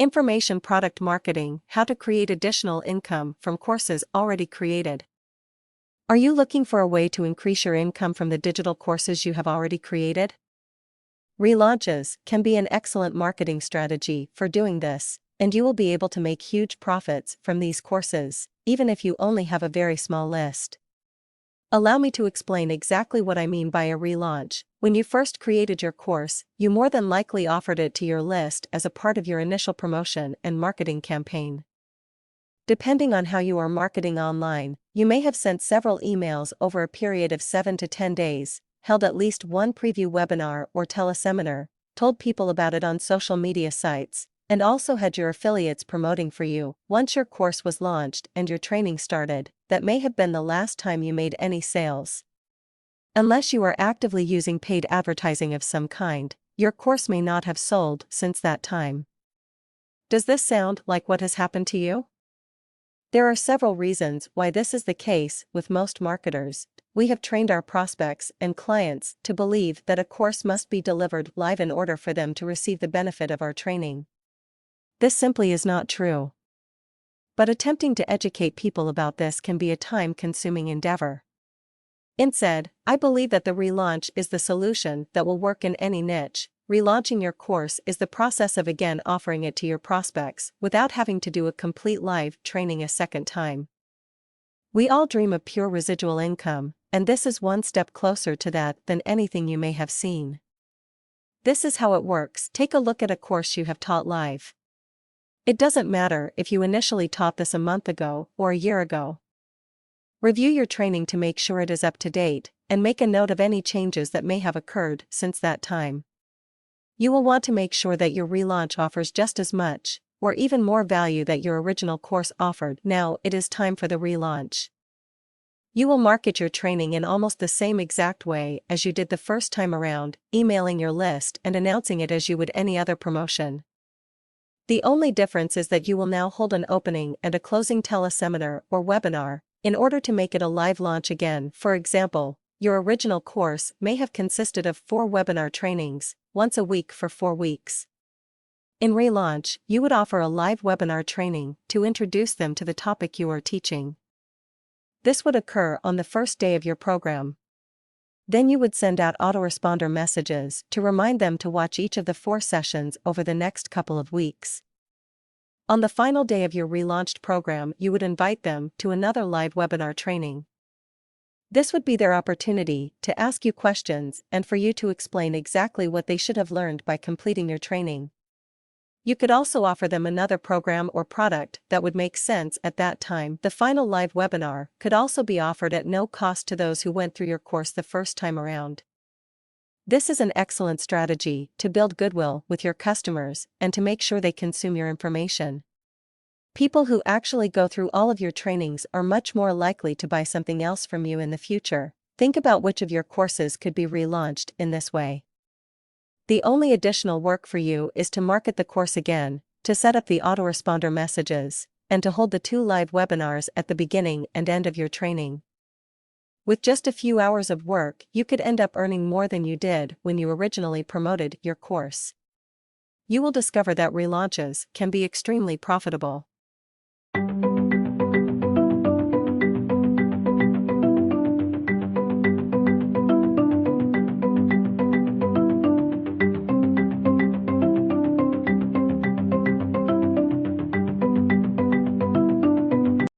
Information product marketing, how to create additional income from courses already created. Are you looking for a way to increase your income from the digital courses you have already created? Relaunches can be an excellent marketing strategy for doing this, and you will be able to make huge profits from these courses, even if you only have a very small list. Allow me to explain exactly what I mean by a relaunch. When you first created your course, you more than likely offered it to your list as a part of your initial promotion and marketing campaign. Depending on how you are marketing online, you may have sent several emails over a period of 7 to 10 days, held at least one preview webinar or teleseminar, told people about it on social media sites, and also had your affiliates promoting for you. Once your course was launched and your training started, that may have been the last time you made any sales. Unless you are actively using paid advertising of some kind, your course may not have sold since that time. Does this sound like what has happened to you? There are several reasons why this is the case with most marketers. We have trained our prospects and clients to believe that a course must be delivered live in order for them to receive the benefit of our training. This simply is not true. But attempting to educate people about this can be a time-consuming endeavor. Instead, I believe that the relaunch is the solution that will work in any niche. Relaunching your course is the process of again offering it to your prospects without having to do a complete live training a second time. We all dream of pure residual income, and this is one step closer to that than anything you may have seen. This is how it works. Take a look at a course you have taught live. It doesn't matter if you initially taught this a month ago or a year ago. Review your training to make sure it is up to date, and make a note of any changes that may have occurred since that time. You will want to make sure that your relaunch offers just as much, or even more value that your original course offered. Now it is time for the relaunch. You will market your training in almost the same exact way as you did the first time around, emailing your list and announcing it as you would any other promotion. The only difference is that you will now hold an opening and a closing teleseminar or webinar, in order to make it a live launch again. For example, your original course may have consisted of 4 webinar trainings, once a week for 4 weeks. In relaunch, you would offer a live webinar training to introduce them to the topic you are teaching. This would occur on the first day of your program. Then you would send out autoresponder messages to remind them to watch each of the 4 sessions over the next couple of weeks. On the final day of your relaunched program, you would invite them to another live webinar training. This would be their opportunity to ask you questions and for you to explain exactly what they should have learned by completing your training. You could also offer them another program or product that would make sense at that time. The final live webinar could also be offered at no cost to those who went through your course the first time around. This is an excellent strategy to build goodwill with your customers and to make sure they consume your information. People who actually go through all of your trainings are much more likely to buy something else from you in the future. Think about which of your courses could be relaunched in this way. The only additional work for you is to market the course again, to set up the autoresponder messages, and to hold the 2 live webinars at the beginning and end of your training. With just a few hours of work, you could end up earning more than you did when you originally promoted your course. You will discover that relaunches can be extremely profitable.